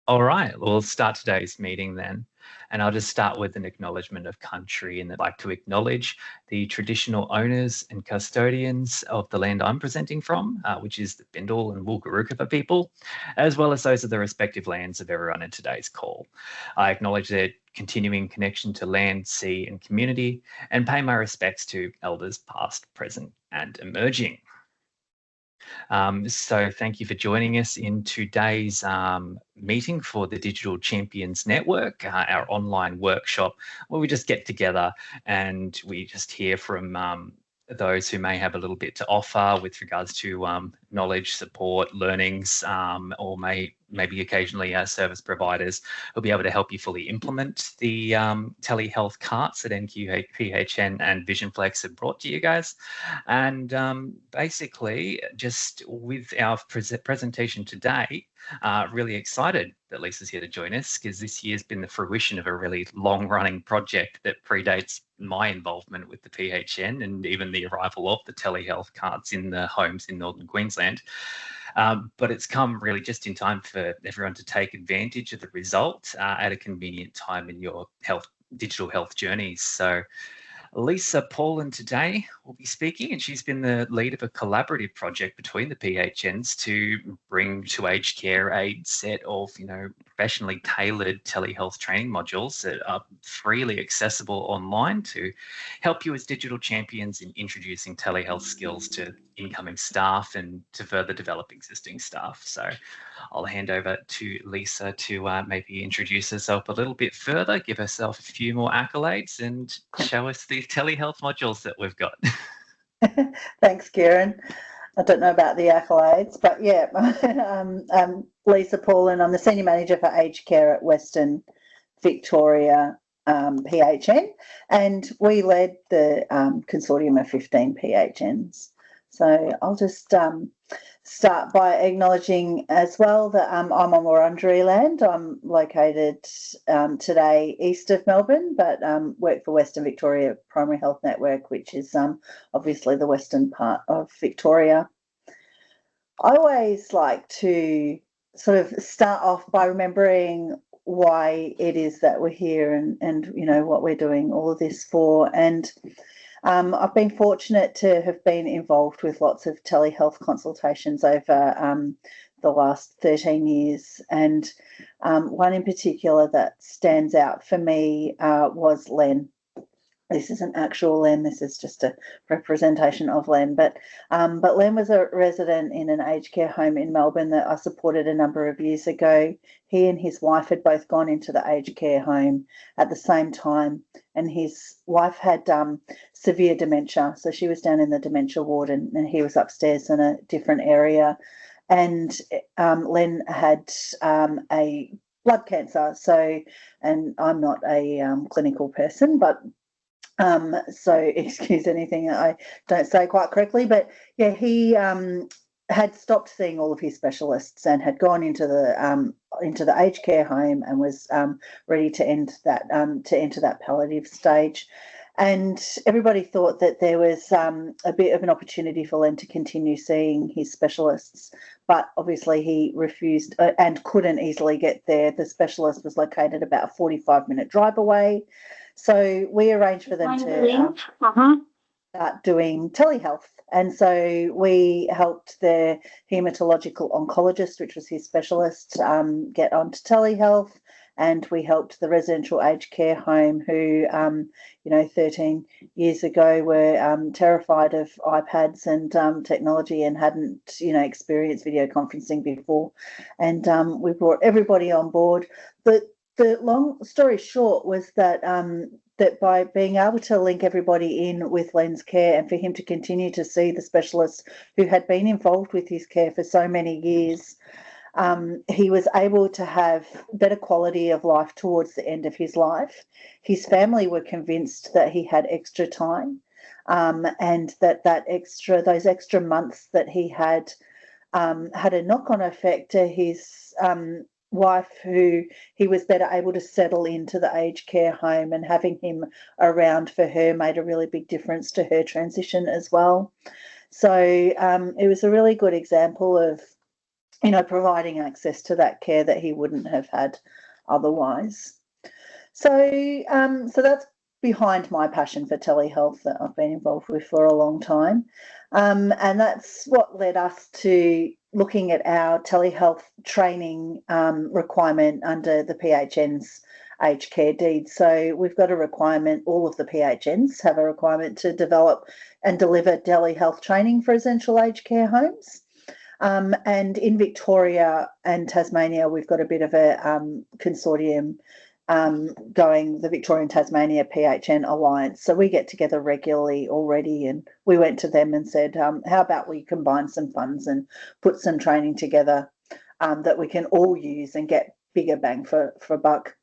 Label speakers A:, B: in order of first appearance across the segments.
A: All right, we'll start today's meeting then. And I'll just start with an acknowledgement of country, and I'd like to acknowledge the traditional owners and custodians of the land I'm presenting from, which is the Bindal and Wulgaruka people, as well as those of the respective lands of everyone in today's call. I acknowledge their continuing connection to land, sea, and community, and pay my respects to elders past, present, and emerging. So thank you for joining us in today's meeting for the Digital Champions Network, our online workshop where we just get together and we just hear from those who may have a little bit to offer with regards to knowledge, support, learnings, or maybe occasionally service providers who'll be able to help you fully implement the telehealth carts that NQPHN and VisionFlex have brought to you guys. And basically, just with our presentation today, really excited that Lisa's here to join us, because this year's been the fruition of a really long-running project that predates my involvement with the PHN and even the arrival of the telehealth carts in the homes in northern Queensland. But it's come really just in time for everyone to take advantage of the result at a convenient time in your digital health journeys. So Lisa Paulin today will be speaking, and she's been the lead of a collaborative project between the PHNs to bring to aged care a set of, professionally tailored telehealth training modules that are freely accessible online to help you as digital champions in introducing telehealth skills to incoming staff and to further develop existing staff. So I'll hand over to Lisa to maybe introduce herself a little bit further, give herself a few more accolades, and show us the telehealth modules that we've got.
B: Thanks, Kieran. I don't know about the accolades, but yeah, Lisa Paulin. I'm the Senior Manager for Aged Care at Western Victoria PHN, and we led the consortium of 15 PHNs. So I'll just start by acknowledging as well that I'm on Wurundjeri land. I'm located today east of Melbourne, but work for Western Victoria Primary Health Network, which is obviously the western part of Victoria. I always like to sort of start off by remembering why it is that we're here and what we're doing all of this for. And I've been fortunate to have been involved with lots of telehealth consultations over the last 13 years. And one in particular that stands out for me was Len. This isn't actual Len, this is just a representation of Len. But Len was a resident in an aged care home in Melbourne that I supported a number of years ago. He and his wife had both gone into the aged care home at the same time, and his wife had severe dementia. So she was down in the dementia ward and he was upstairs in a different area. And Len had a blood cancer. So, and I'm not a clinical person, but so excuse anything I don't say quite correctly, but yeah, he had stopped seeing all of his specialists and had gone into the aged care home and was ready to enter that palliative stage. And everybody thought that there was a bit of an opportunity for Len to continue seeing his specialists, but obviously he refused and couldn't easily get there. The specialist was located about a 45-minute drive away. So we arranged for them to start doing telehealth. And so we helped the haematological oncologist, which was his specialist, get onto telehealth. And we helped the residential aged care home who, 13 years ago were terrified of iPads and technology and hadn't, experienced video conferencing before. And we brought everybody on board. The long story short was that that by being able to link everybody in with Len's care and for him to continue to see the specialists who had been involved with his care for so many years, he was able to have better quality of life towards the end of his life. His family were convinced that he had extra time, and those extra months that he had a knock-on effect to his wife, who he was better able to settle into the aged care home, and having him around for her made a really big difference to her transition as well. So it was a really good example of providing access to that care that he wouldn't have had otherwise. So that's behind my passion for telehealth that I've been involved with for a long time. And that's what led us to looking at our telehealth training requirement under the PHN's aged care deed. So we've got a requirement, all of the PHNs have a requirement to develop and deliver telehealth training for essential aged care homes. And in Victoria and Tasmania, we've got a bit of a consortium going, the Victorian Tasmania PHN Alliance. So we get together regularly already, and we went to them and said, how about we combine some funds and put some training together that we can all use and get bigger bang for buck.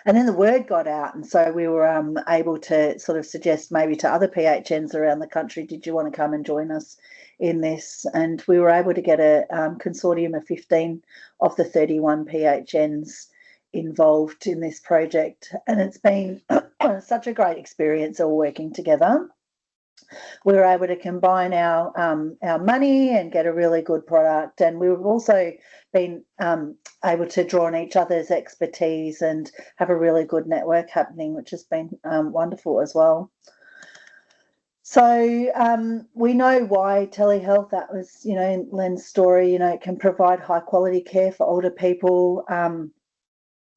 B: And then the word got out, and so we were able to sort of suggest maybe to other PHNs around the country, did you want to come and join us in this? And we were able to get a consortium of 15 of the 31 PHNs involved in this project, and it's been such a great experience all working together. We were able to combine our money and get a really good product, and we've also been able to draw on each other's expertise and have a really good network happening, which has been wonderful as well. So we know why telehealth, that was, Len's story, it can provide high quality care for older people.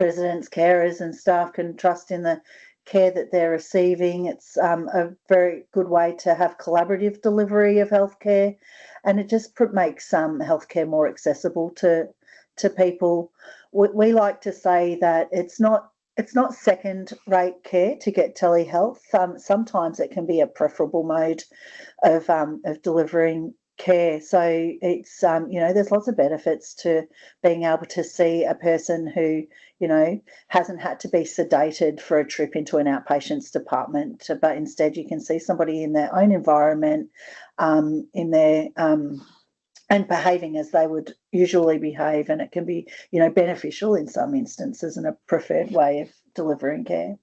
B: Residents, carers and staff can trust in the care that they're receiving. It's a very good way to have collaborative delivery of healthcare, and it just makes healthcare more accessible to people. We like to say that it's not second-rate care to get telehealth. Sometimes it can be a preferable mode of delivering care. So it's there's lots of benefits to being able to see a person who hasn't had to be sedated for a trip into an outpatient's department, but instead you can see somebody in their own environment, in their and behaving as they would usually behave, and it can be beneficial in some instances and a preferred way of delivering care.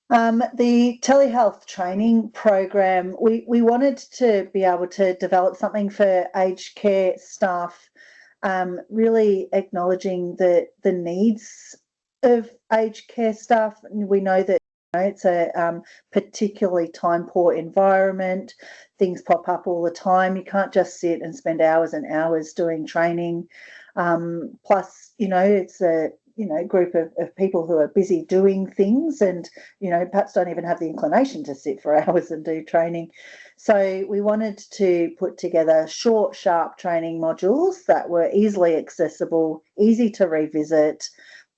B: The telehealth training program, we wanted to be able to develop something for aged care staff, really acknowledging the needs of aged care staff. We know that it's a particularly time-poor environment. Things pop up all the time. You can't just sit and spend hours and hours doing training. Plus, it's a group of people who are busy doing things and, perhaps don't even have the inclination to sit for hours and do training. So we wanted to put together short, sharp training modules that were easily accessible, easy to revisit.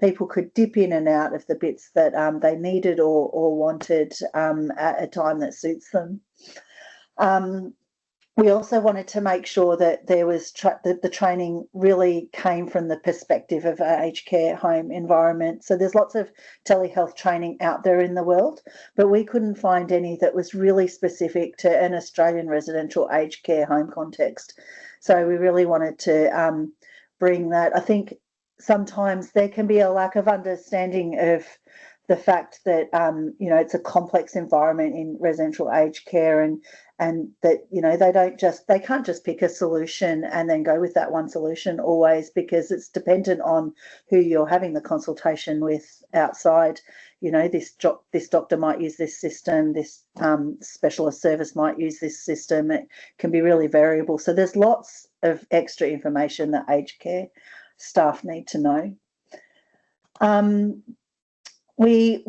B: People could dip in and out of the bits that they needed or wanted at a time that suits them. We also wanted to make sure that there was that the training really came from the perspective of an aged care home environment. So there's lots of telehealth training out there in the world, but we couldn't find any that was really specific to an Australian residential aged care home context. So we really wanted to bring that. I think sometimes there can be a lack of understanding of the fact that it's a complex environment in residential aged care, and that they can't just pick a solution and then go with that one solution always, because it's dependent on who you're having the consultation with outside. This doctor might use this system, this specialist service might use this system. It can be really variable. So there's lots of extra information that aged care staff need to know. We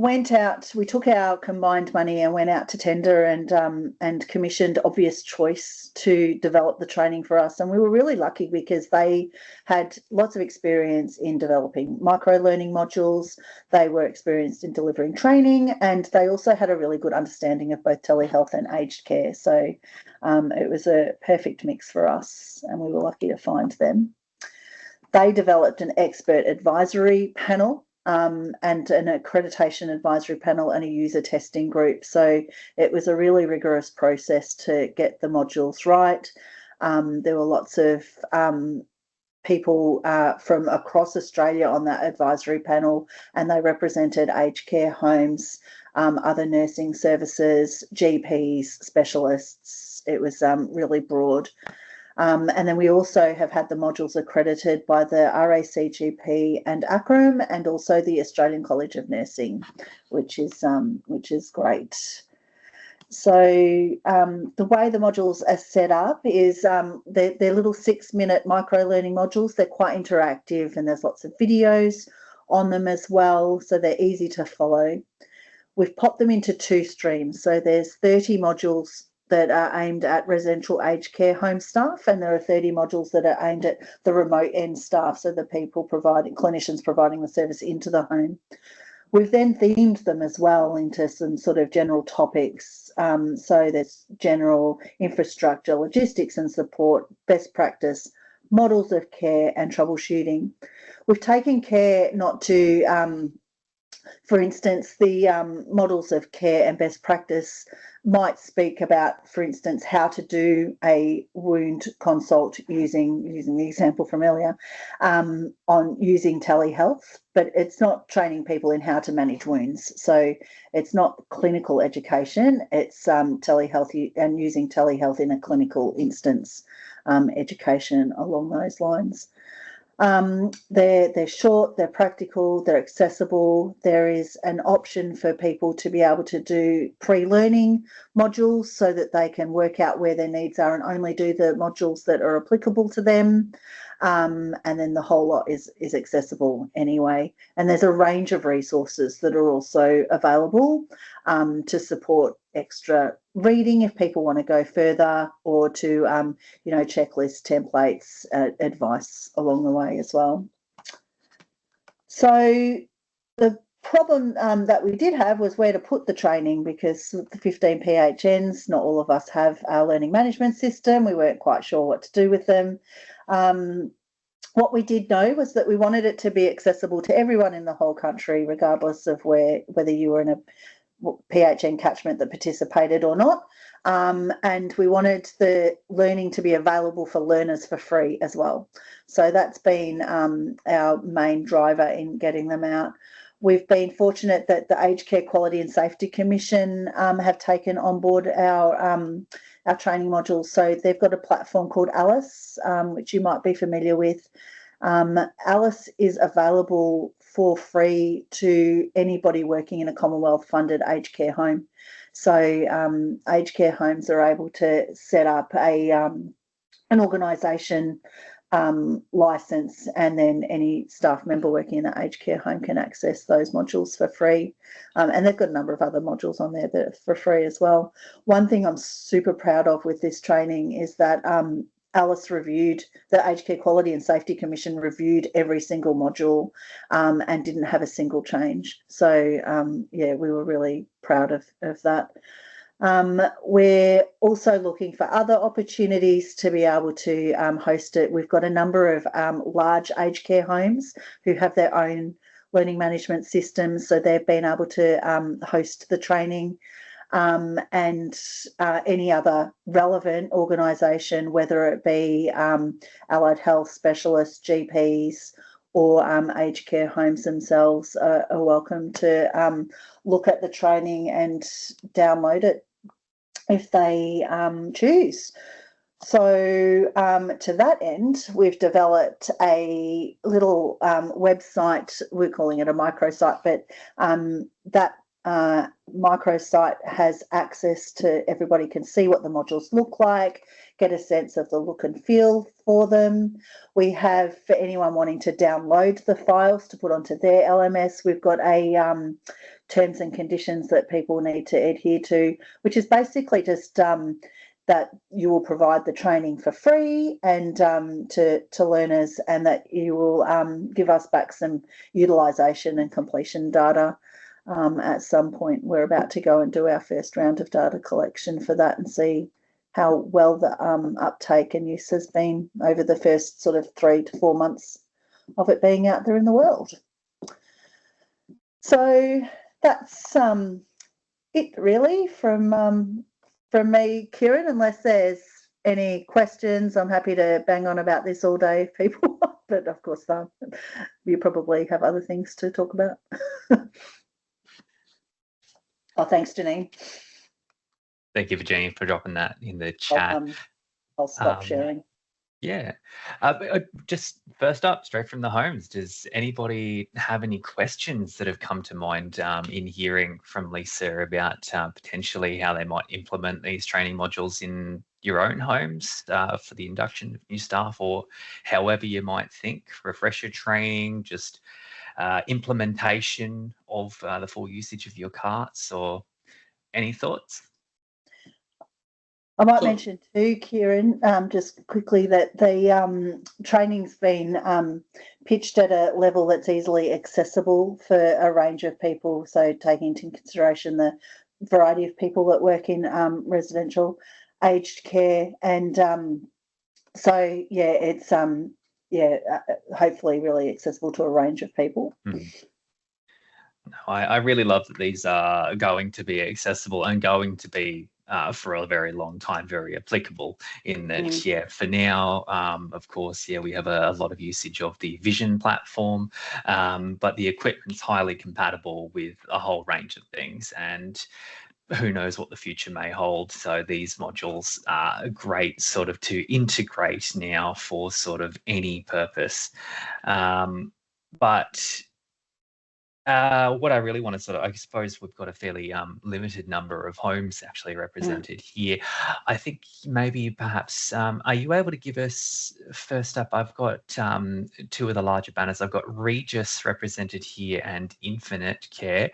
B: took our combined money and went out to tender and commissioned Obvious Choice to develop the training for us. And we were really lucky because they had lots of experience in developing micro-learning modules. They were experienced in delivering training, and they also had a really good understanding of both telehealth and aged care. So it was a perfect mix for us, and we were lucky to find them. They developed an expert advisory panel, and an accreditation advisory panel and a user testing group. So it was a really rigorous process to get the modules right. There were lots of people from across Australia on that advisory panel, and they represented aged care homes, other nursing services, GPs, specialists. It was really broad. And then we also have had the modules accredited by the RACGP and ACRM, and also the Australian College of Nursing, which is great. So the way the modules are set up is they're little 6-minute micro-learning modules. They're quite interactive, and there's lots of videos on them as well, so they're easy to follow. We've popped them into 2 streams. So there's 30 modules that are aimed at residential aged care home staff, and there are 30 modules that are aimed at the remote end staff, so the people clinicians providing the service into the home. We've then themed them as well into some sort of general topics. So there's general infrastructure, logistics and support, best practice, models of care and troubleshooting. We've taken care not to, for instance, the models of care and best practice might speak about, for instance, how to do a wound consult using the example from earlier, on using telehealth, but it's not training people in how to manage wounds. So it's not clinical education, it's telehealth and using telehealth in a clinical instance, education along those lines. They're short, they're practical, they're accessible. There is an option for people to be able to do pre-learning modules so that they can work out where their needs are and only do the modules that are applicable to them. And then the whole lot is accessible anyway. And there's a range of resources that are also available to support extra reading if people want to go further, or to checklist templates, advice along the way as well. So the problem that we did have was where to put the training, because the 15 PHNs, not all of us have our learning management system. We weren't quite sure what to do with them. What we did know was that we wanted it to be accessible to everyone in the whole country, regardless of whether you were in a PHN catchment that participated or not. And we wanted the learning to be available for learners for free as well. So that's been our main driver in getting them out. We've been fortunate that the Aged Care Quality and Safety Commission have taken on board our training modules. So they've got a platform called Alice, which you might be familiar with. Alice is available for free to anybody working in a Commonwealth funded aged care home. So aged care homes are able to set up an organisation license, and then any staff member working in an aged care home can access those modules for free. And they've got a number of other modules on there that are for free as well. One thing I'm super proud of with this training is that Alice reviewed, the Aged Care Quality and Safety Commission reviewed every single module and didn't have a single change. So, yeah, we were really proud of that. We're also looking for other opportunities to be able to host it. We've got a number of large aged care homes who have their own learning management systems, so they've been able to host the training. And any other relevant organisation, whether it be allied health specialists, GPs, or aged care homes themselves, are welcome to look at the training and download it if they choose. So to that end, we've developed a little website. We're calling it a microsite, but that microsite has access to, everybody can see what the modules look like, get a sense of the look and feel for them. We have, for anyone wanting to download the files to put onto their LMS, we've got a terms and conditions that people need to adhere to, which is basically just that you will provide the training for free and to learners, and that you will give us back some utilisation and completion data. At some point, we're about to go and do our first round of data collection for that and see how well the uptake and use has been over the first sort of 3 to 4 months of it being out there in the world. So that's it really from me, Kieran. Unless there's any questions, I'm happy to bang on about this all day if people want, but of course you probably have other things to talk about. Oh, thanks, Janine.
A: Thank you, Virginia, for dropping that in the chat.
B: I'll stop sharing.
A: Yeah. Just first up, straight from the homes, does anybody have any questions that have come to mind in hearing from Lisa about potentially how they might implement these training modules in your own homes for the induction of new staff, or however you might think, refresher training, just implementation of the full usage of your carts, or any thoughts?
B: I might mention too, Kieran, just quickly, that the training's been pitched at a level that's easily accessible for a range of people. So taking into consideration the variety of people that work in residential aged care, and so yeah, it's hopefully really accessible to a range of people.
A: I really love that these are going to be accessible and going to be for a very long time very applicable, in that for now of course we have a lot of usage of the Vision platform, but the equipment's highly compatible with a whole range of things, and who knows what the future may hold. So these modules are great sort of to integrate now for sort of any purpose, but what I really want to sort of, I suppose we've got a fairly limited number of homes actually represented here. I think maybe perhaps, are you able to give us, first up, I've got two of the larger banners. I've got Regis represented here and Infinite Care.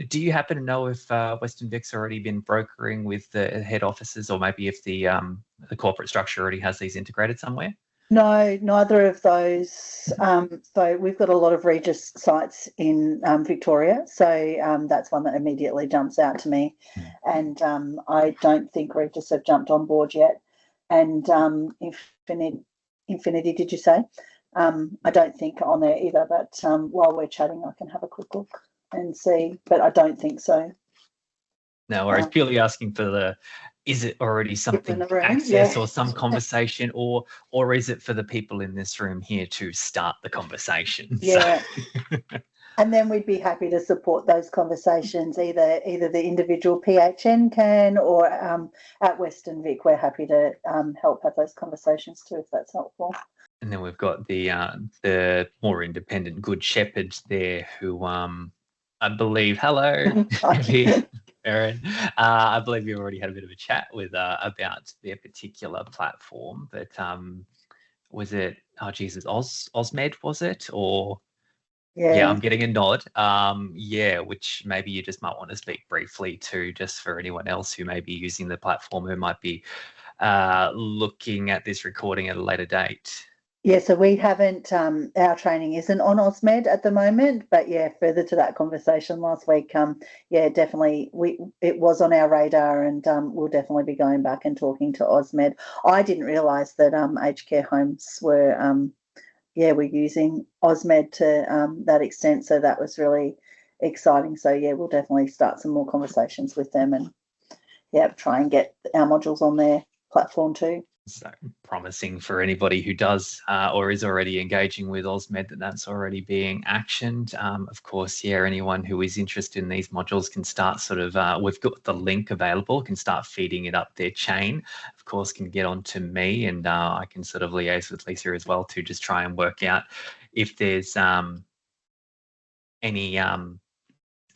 A: Do you happen to know if Western Vic's already been brokering with the head offices, or maybe if the corporate structure already has these integrated somewhere?
B: No, neither of those. So we've got a lot of Regis sites in Victoria, so that's one that immediately jumps out to me. And I don't think Regis have jumped on board yet. And Infinity, did you say? I don't think on there either, but while we're chatting, I can have a quick look and see, but I don't think so.
A: No worries, purely asking for the, is it already something access or some conversation, or is it for the people in this room here to start the conversation?
B: Yeah. So. And then we'd be happy to support those conversations, either the individual PHN can, or at Western Vic, we're happy to help have those conversations too, if that's helpful.
A: And then we've got the more independent Good Shepherds there, who I believe, hello, Erin. I believe you already had a bit of a chat with about their particular platform, but was it, oh Jesus, Osmed, was it? Or yeah, I'm getting a nod. Which maybe you just might want to speak briefly to, just for anyone else who may be using the platform, who might be looking at this recording at a later date.
B: Yeah, so we haven't, our training isn't on Osmed at the moment, but yeah, further to that conversation last week, definitely it was on our radar, and we'll definitely be going back and talking to Osmed. I didn't realise that aged care homes were, were using Osmed to that extent, so that was really exciting. So yeah, we'll definitely start some more conversations with them, and try and get our modules on their platform too.
A: So promising for anybody who does or is already engaging with Osmed that's already being actioned. Of course, anyone who is interested in these modules can start sort of, we've got the link available, can start feeding it up their chain. Of course, can get on to me, and I can sort of liaise with Lisa as well to just try and work out if there's any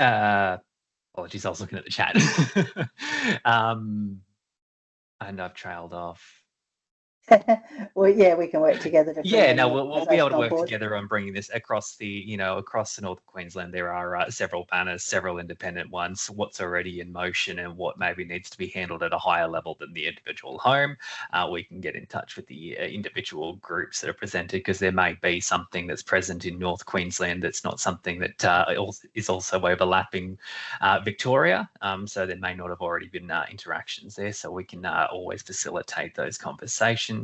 A: apologies, I was looking at the chat. And I've trailed off.
B: Well, we can work together.
A: We'll be able to work together on bringing this across the, across the North of Queensland. There are several banners, several independent ones, what's already in motion and what maybe needs to be handled at a higher level than the individual home. We can get in touch with the individual groups that are presented, because there may be something that's present in North Queensland that's not something that is also overlapping Victoria. So there may not have already been interactions there, so we can always facilitate those conversations.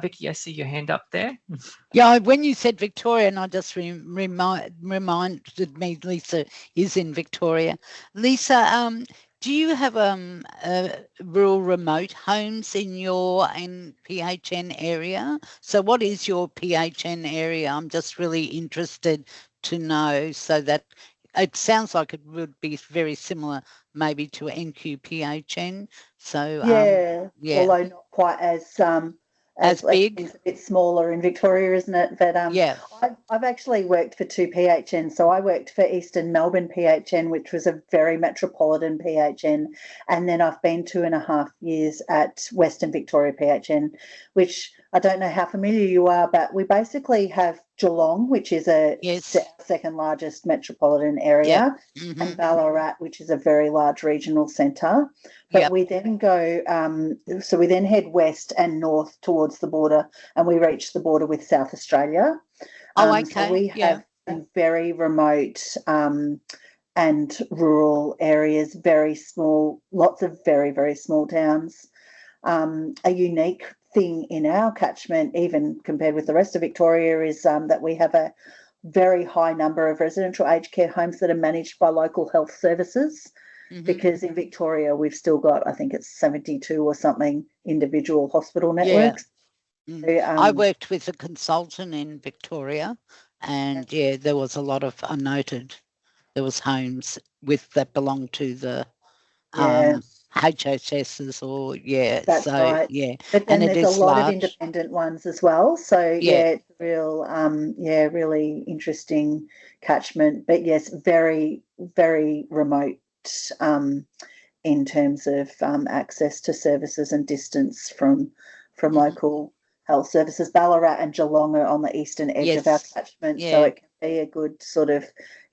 A: Vicky, I see your hand up there.
C: Yeah, when you said Victoria, and I just reminded me Lisa is in Victoria. Lisa, do you have rural remote homes in your PHN area? So what is your PHN area? I'm just really interested to know, so that it sounds like it would be very similar maybe to NQPHN. So
B: although not quite as
C: as big.
B: It's a bit smaller in Victoria, isn't it? But
C: Yeah.
B: I've actually worked for 2 PHN. So I worked for Eastern Melbourne PHN, which was a very metropolitan PHN, and then I've been 2.5 years at Western Victoria PHN, which I don't know how familiar you are, but we basically have Geelong, which is a second largest metropolitan area, and Ballarat, which is a very large regional centre. But we then go, so we then head west and north towards the border, and we reach the border with South Australia. So we have some very remote and rural areas, very small, lots of very, very small towns. A unique thing in our catchment, even compared with the rest of Victoria, is that we have a very high number of residential aged care homes that are managed by local health services. Because in Victoria we've still got, I think it's 72 or something individual hospital networks. So,
C: I worked with a consultant in Victoria, and there was a lot of there was homes that belonged to the HHSs or
B: That's right. But then there's a lot of independent ones as well. So it's real really interesting catchment. But yes, very, very remote in terms of access to services and distance from local health services. Ballarat and Geelong are on the eastern edge of our catchment, so it can be a good sort of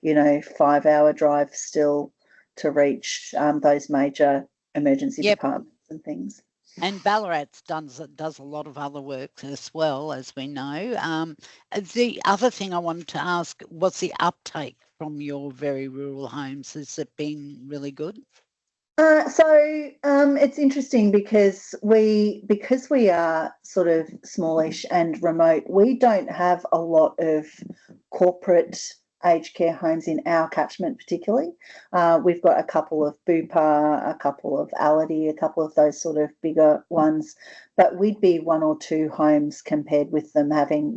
B: 5-hour drive still to reach those major emergency departments and things.
C: And Ballarat does a lot of other work as well, as we know. The other thing I wanted to ask was the uptake from your very rural homes. Has it been really good?
B: So it's interesting because we are sort of smallish and remote. We don't have a lot of corporate aged care homes in our catchment particularly. We've got a couple of Bupa, a couple of Ality, a couple of those sort of bigger ones, but we'd be 1 or 2 homes compared with them having,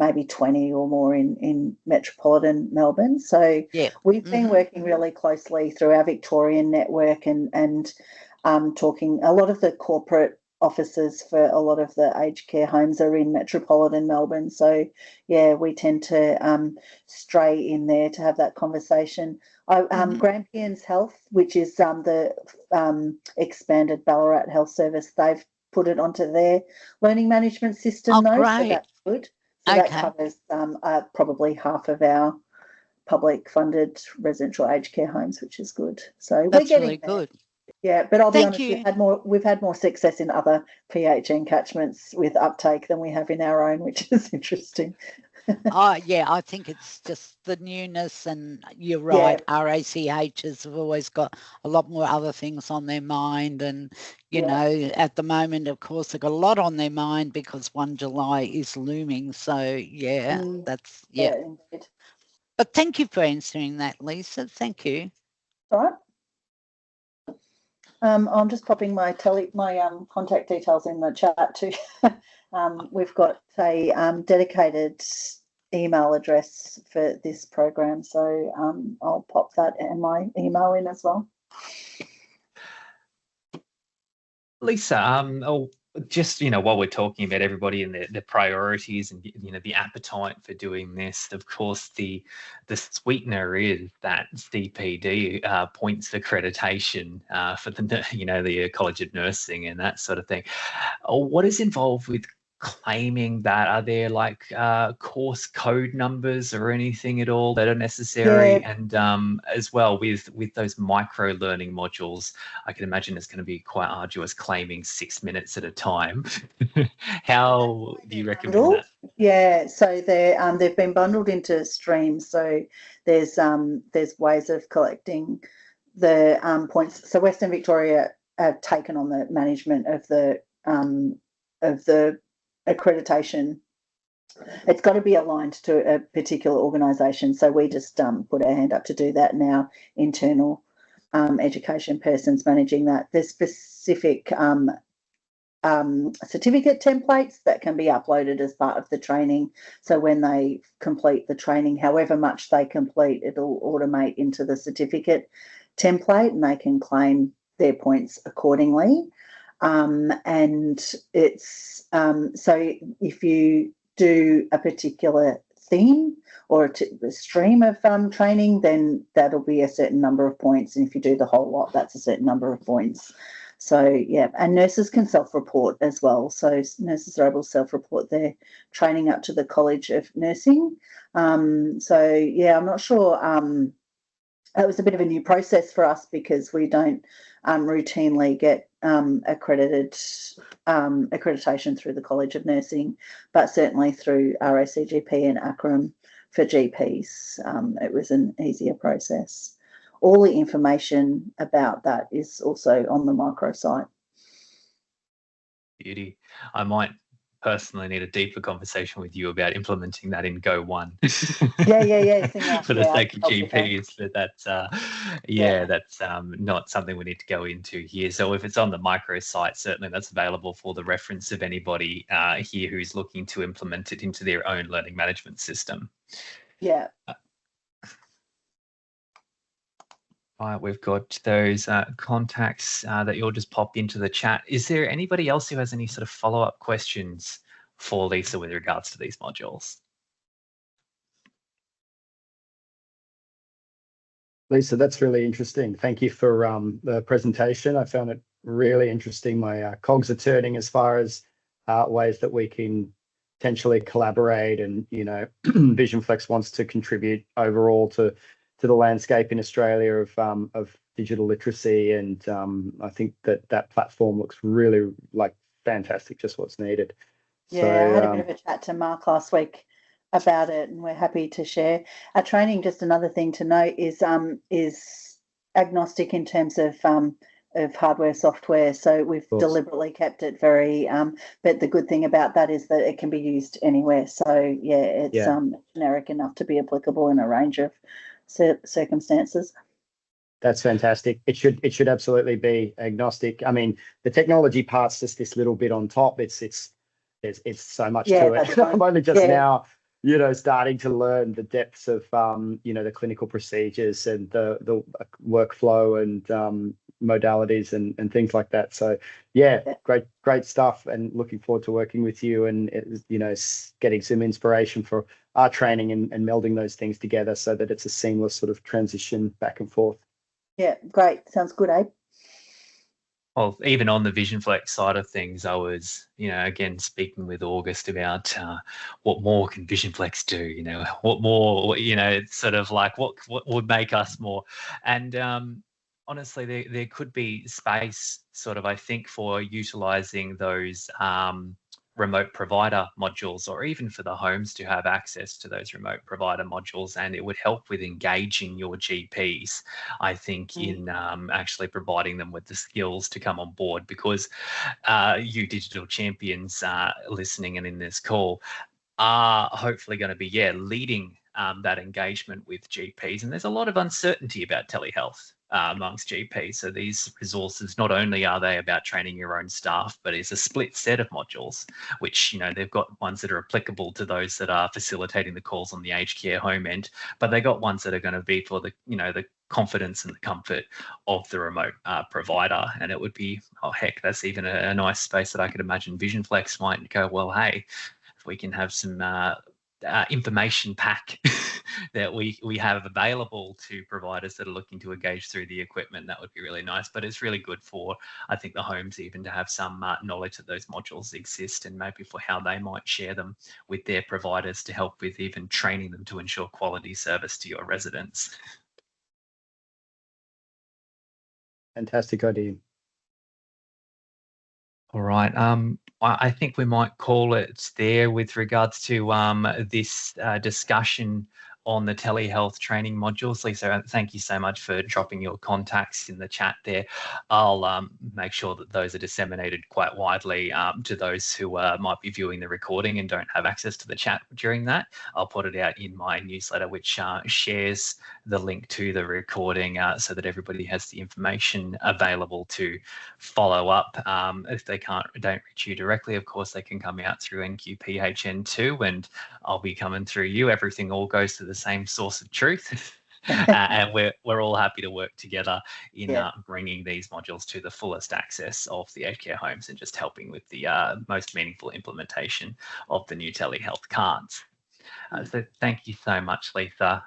B: maybe 20 or more in metropolitan Melbourne. So we've been working really closely through our Victorian network and talking. A lot of the corporate offices for a lot of the aged care homes are in metropolitan Melbourne. So, we tend to stray in there to have that conversation. Grampians Health, which is the expanded Ballarat Health Service, they've put it onto their learning management system, though, so that's good. So that covers probably half of our public funded residential aged care homes, which is good. So
C: that's really good.
B: Yeah, but I'll be honest, we've had more success in other PHN catchments with uptake than we have in our own, which is interesting.
C: I think it's just the newness, and you're right, RACHs have always got a lot more other things on their mind, and at the moment, of course, they've got a lot on their mind because 1 July is looming. So that's
B: indeed.
C: But thank you for answering that, Lisa. Thank you.
B: All right. I'm just popping my contact details in the chat too. We've got a dedicated email address for this program, so I'll pop that and my email in as well.
A: Lisa, just while we're talking about everybody and their priorities and the appetite for doing this, of course the sweetener is that CPD points accreditation for the College of Nursing and that sort of thing. What is involved with claiming that? Are there like course code numbers or anything at all that are necessary? And as well with those micro learning modules, I can imagine it's going to be quite arduous claiming 6 minutes at a time. How do you recommend that?
B: Yeah, so they've been bundled into streams. So there's ways of collecting the points. So Western Victoria have taken on the management of the accreditation. It's got to be aligned to a particular organisation, so we just put our hand up to do that now. Internal education persons managing that. There's specific certificate templates that can be uploaded as part of the training, so when they complete the training, however much they complete, it'll automate into the certificate template and they can claim their points accordingly. And it's so if you do a particular theme or a stream of training, then that'll be a certain number of points. And if you do the whole lot, that's a certain number of points. So, yeah, and nurses can self-report as well. So nurses are able to self-report their training up to the College of Nursing. So, yeah, I'm not sure. It was a bit of a new process for us because we don't routinely get accreditation through the College of Nursing, but certainly through RACGP and ACRM for GPs. It was an easier process. All the information about that is also on the microsite.
A: Beauty. I might personally need a deeper conversation with you about implementing that in Go 1.
B: Yeah.
A: For the sake of GPs, but that's that's not something we need to go into here. So if it's on the microsite, certainly that's available for the reference of anybody here who's looking to implement it into their own learning management system.
B: Yeah.
A: Right, we've got those contacts that you'll just pop into the chat. Is there anybody else who has any sort of follow-up questions for Lisa with regards to these modules?
D: Lisa, that's really interesting. Thank you for the presentation. I found it really interesting. My cogs are turning as far as ways that we can potentially collaborate, and VisionFlex wants to contribute overall to the landscape in Australia of digital literacy, and I think that platform looks really like fantastic, just what's needed.
B: Yeah, so, I had a bit of a chat to Mark last week about it, and we're happy to share. Our training, just another thing to note, is agnostic in terms of hardware, software. So we've deliberately kept it very. But the good thing about that is that it can be used anywhere. So yeah, it's generic enough to be applicable in a range of circumstances.
D: That's fantastic. It should absolutely be agnostic. I mean, the technology part's just this little bit on top. It's so much to it. I'm only just now, starting to learn the depths of the clinical procedures and the workflow and modalities and things like that. So great stuff, and looking forward to working with you and getting some inspiration for our training and melding those things together so that it's a seamless sort of transition back and forth.
B: Yeah, great. Sounds good, Abe.
A: Well, even on the VisionFlex side of things, I was, again, speaking with August about what more can VisionFlex do, what more, sort of like what would make us more. And honestly, there could be space sort of, I think, for utilising those remote provider modules, or even for the homes to have access to those remote provider modules, and it would help with engaging your GPs, I think, in actually providing them with the skills to come on board, because you digital champions listening and in this call are hopefully going to be leading that engagement with GPs, and there's a lot of uncertainty about telehealth amongst GPs. So these resources, not only are they about training your own staff, but it's a split set of modules, which, they've got ones that are applicable to those that are facilitating the calls on the aged care home end, but they got ones that are going to be for the, the confidence and the comfort of the remote provider. And it would be, that's even a nice space that I could imagine VisionFlex might go, well, hey, if we can have some information pack that we have available to providers that are looking to engage through the equipment, that would be really nice. But it's really good for, I think, the homes even to have some knowledge that those modules exist, and maybe for how they might share them with their providers to help with even training them to ensure quality service to your residents.
D: Fantastic idea.
A: All right. I think we might call it there with regards to this discussion on the telehealth training modules. Lisa, thank you so much for dropping your contacts in the chat there. I'll make sure that those are disseminated quite widely to those who might be viewing the recording and don't have access to the chat during that. I'll put it out in my newsletter, which shares the link to the recording so that everybody has the information available to follow up. If they don't reach you directly, of course, they can come out through NQPHN too, and I'll be coming through you. Everything all goes to the same source of truth. And we're all happy to work together in
B: Yeah.
A: bringing these modules to the fullest access of the aged care homes and just helping with the most meaningful implementation of the new telehealth cards. So thank you so much, Lisa.